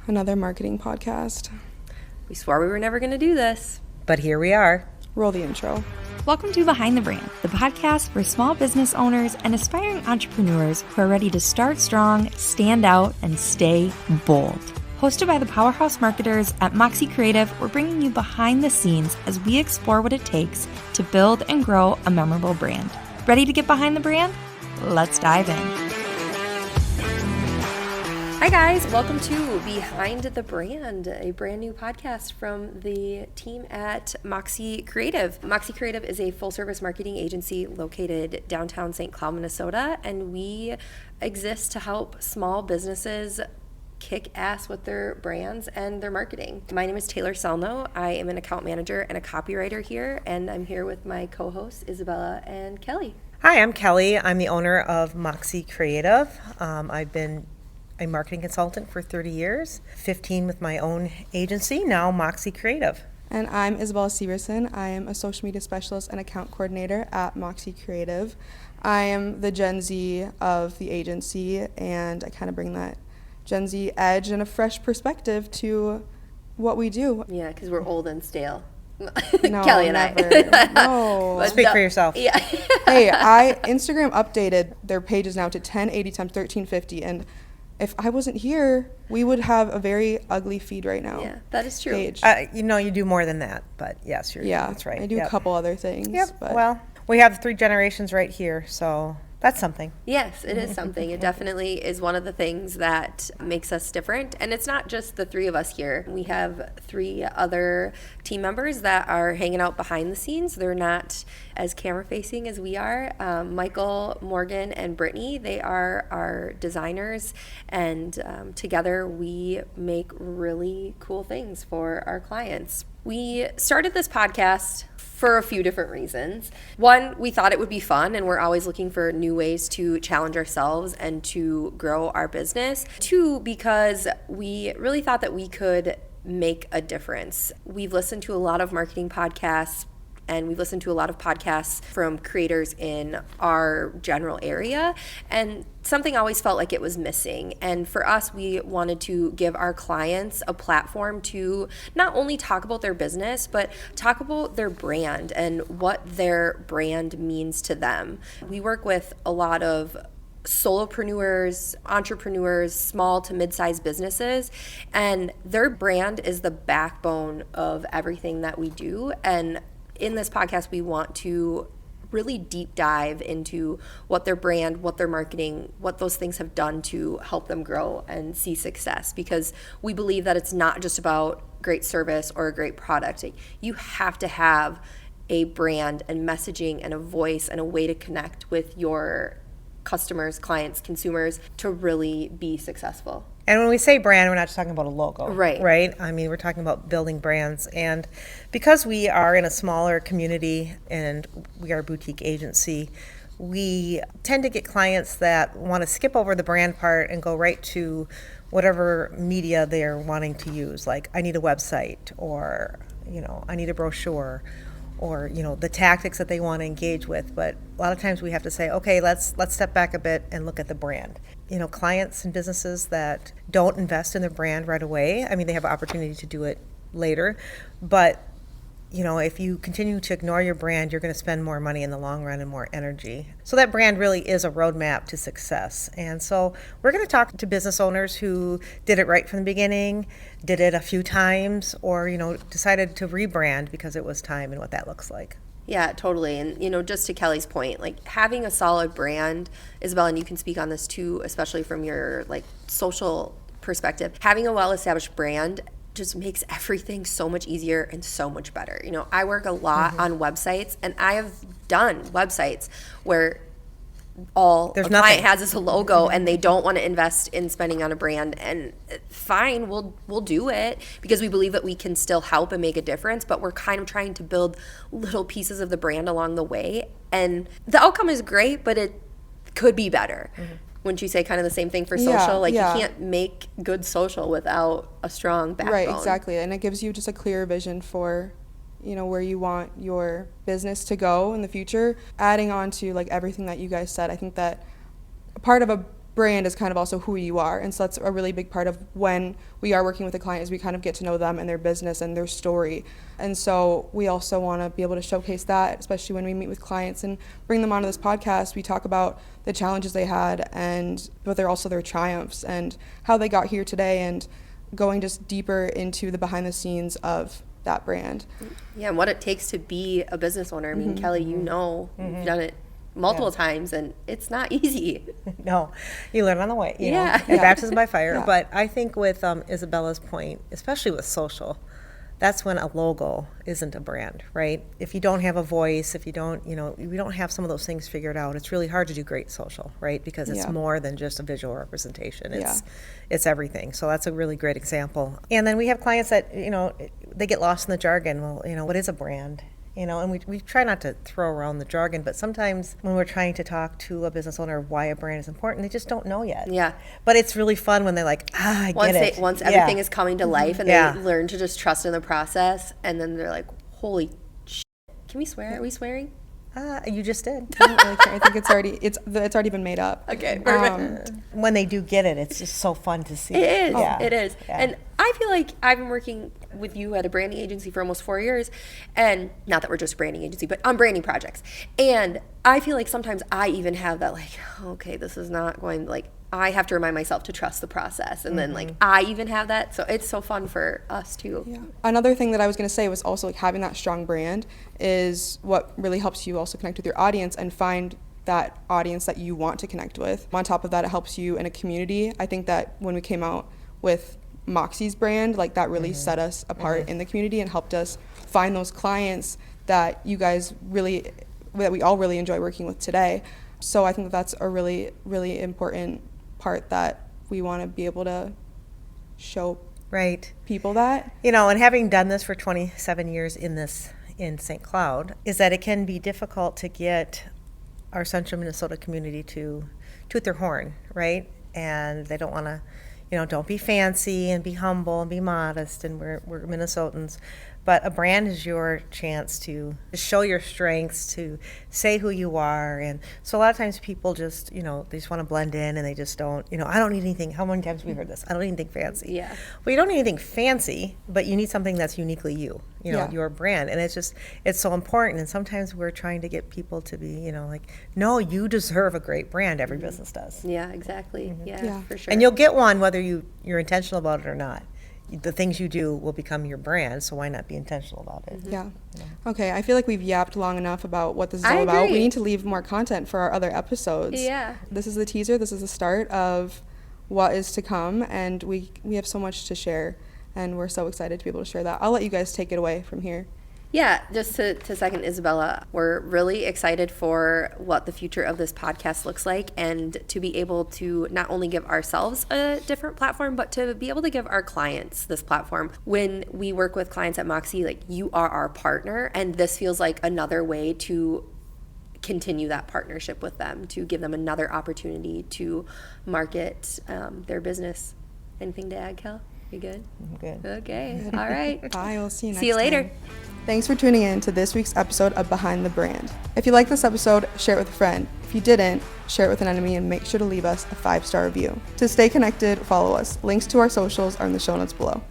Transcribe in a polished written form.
Another marketing podcast. We swore we were never going to do this. But here we are. Roll the intro. Welcome to Behind the Brand, the podcast for small business owners and aspiring entrepreneurs who are ready to start strong, stand out, and stay bold. Hosted by the powerhouse marketers at Moxie Creative, we're bringing you behind the scenes as we explore what it takes to build and grow a memorable brand. Ready to get behind the brand? Let's dive in. Hi guys, welcome to Behind the Brand, a brand new podcast from the team at Moxie Creative. Moxie Creative is a full-service marketing agency located downtown St. Cloud, Minnesota, and we exist to help small businesses kick ass with their brands and their marketing. My name is Taylor Selno. I am an account manager and a copywriter here, and I'm here with my co-hosts Isabella and Kelly. Hi, I'm Kelly. I'm the owner of Moxie Creative. I've been a marketing consultant for 30 years, 15 with my own agency, now Moxie Creative. And I'm Isabella Severson. I am a social media specialist and account coordinator at Moxie Creative. I am the Gen Z of the agency, and I kind of bring that Gen Z edge and a fresh perspective to what we do. Yeah, because we're old and stale. No, Kelly and never. I. No. Speak for yourself. Yeah. Hey, Instagram updated their pages now to 1080 times 1350, and if I wasn't here, we would have a very ugly feed right now. Yeah, that is true. Page. You do more than that, but yes, that's right. I do a couple other things. Yep. But Well, we have 3 generations right here, so that's something. Yes, it is something. It definitely is one of the things that makes us different. And it's not just the 3 of us here. We have 3 other team members that are hanging out behind the scenes. They're not as camera facing as we are. Michael, Morgan, and Brittany, they are our designers. And together we make really cool things for our clients. We started this podcast for a few different reasons. One, we thought it would be fun, and we're always looking for new ways to challenge ourselves and to grow our business. 2, because we really thought that we could make a difference. We've listened to a lot of marketing podcasts, and we've listened to a lot of podcasts from creators in our general area, and something always felt like it was missing. And for us, we wanted to give our clients a platform to not only talk about their business, but talk about their brand and what their brand means to them. We work with a lot of solopreneurs, entrepreneurs, small to mid-sized businesses, and their brand is the backbone of everything that we do. And in this podcast, we want to really deep dive into what their brand, what their marketing, what those things have done to help them grow and see success, because we believe that it's not just about great service or a great product. You have to have a brand and messaging and a voice and a way to connect with your customers, clients, consumers to really be successful. And when we say brand, we're not just talking about a logo. Right. Right? I mean, we're talking about building brands. And because we are in a smaller community and we are a boutique agency, we tend to get clients that want to skip over the brand part and go right to whatever media they're wanting to use. Like, I need a website, or, I need a brochure, or the tactics that they want to engage with. But a lot of times we have to say, okay, let's step back a bit and look at the brand. Clients and businesses that don't invest in their brand right away, I mean, they have an opportunity to do it later, but if you continue to ignore your brand, you're going to spend more money in the long run and more energy. So that brand really is a roadmap to success. And so we're going to talk to business owners who did it right from the beginning, did it a few times, or, decided to rebrand because it was time, and what that looks like. Yeah, totally. And, just to Kelly's point, like, having a solid brand, Isabella, and you can speak on this too, especially from your social perspective, having a well-established brand just makes everything so much easier and so much better. I work a lot on websites, and I have done websites where all a client has is a logo, and they don't want to invest in spending on a brand. And fine, we'll do it because we believe that we can still help and make a difference, but we're kind of trying to build little pieces of the brand along the way. And the outcome is great, but it could be better. Wouldn't you say kind of the same thing for social? You can't make good social without a strong backbone. Right, exactly. And it gives you just a clear vision for, where you want your business to go in the future. Adding on to everything that you guys said, I think that part of a brand is kind of also who you are. And so that's a really big part of when we are working with a client, is we kind of get to know them and their business and their story. And so we also want to be able to showcase that, especially when we meet with clients and bring them onto this podcast. We talk about the challenges they had, but they're also their triumphs and how they got here today, and going just deeper into the behind the scenes of that brand. Yeah, and what it takes to be a business owner. I mean, Kelly, you've done it multiple times, and it's not easy. No, you learn on the way. You know, Yeah. and baptism by fire. Yeah. But I think with Isabella's point, especially with social, that's when a logo isn't a brand, right? If you don't have a voice, if you don't, we don't have some of those things figured out, it's really hard to do great social, right? Because it's Yeah. more than just a visual representation. Yeah. It's everything. So that's a really great example. And then we have clients that, they get lost in the jargon. Well, what is a brand? And we try not to throw around the jargon, but sometimes when we're trying to talk to a business owner why a brand is important, they just don't know yet. Yeah. But it's really fun when they're like, I get it. Once Yeah. everything is coming to life and Yeah. they learn to just trust in the process, and then they're like, holy shit. Can we swear? Are we swearing? You just did. I don't really care. I think it's already been made up. Okay, perfect. When they do get it, it's just so fun to see. It is. Yeah. It is. Yeah. And I feel like I've been working with you at a branding agency for almost 4 years. And not that we're just a branding agency, but on branding projects. And I feel like sometimes I even have that, like, okay, this is not going, like, I have to remind myself to trust the process. And then, like, I even have that. So it's so fun for us, too. Yeah. Another thing that I was going to say was also, like, having that strong brand is what really helps you also connect with your audience and find that audience that you want to connect with. On top of that, it helps you in a community. I think that when we came out with Moxie's brand, like, that really set us apart in the community and helped us find those clients that we all really enjoy working with today. So I think that's a really, really important part that we want to be able to show Right. people that. And having done this for 27 years in St. Cloud, is that it can be difficult to get our central Minnesota community to toot their horn, right? And they don't want to, don't be fancy and be humble and be modest, and we're Minnesotans. But a brand is your chance to show your strengths, to say who you are. And so a lot of times people just, they just want to blend in, and they just don't, I don't need anything. How many times have we heard this? I don't need anything fancy. Yeah. Well, you don't need anything fancy, but you need something that's uniquely you, Yeah. your brand. And it's so important. And sometimes we're trying to get people to be, like, no, you deserve a great brand. Every business does. Yeah, exactly. Yeah, for sure. And you'll get one whether you're intentional about it or not. The things you do will become your brand, so why not be intentional about it? Yeah. Okay, I feel like we've yapped long enough about what this is I all about. We agree. need to leave more content for our other episodes. Yeah. This is the teaser. This is the start of what is to come, and we have so much to share, and we're so excited to be able to share that. I'll let you guys take it away from here. Yeah, just to second Isabella, we're really excited for what the future of this podcast looks like, and to be able to not only give ourselves a different platform, but to be able to give our clients this platform. When we work with clients at Moxie, like, you are our partner, and this feels like another way to continue that partnership with them, to give them another opportunity to market their business. Anything to add, Kel? You good? I'm good. Okay. All right. Bye. We'll see you next See you later. time. Thanks for tuning in to this week's episode of Behind the Brand. If you like this episode, share it with a friend. If you didn't, share it with an enemy, and make sure to leave us a 5-star review. To stay connected, follow us. Links to our socials are in the show notes below.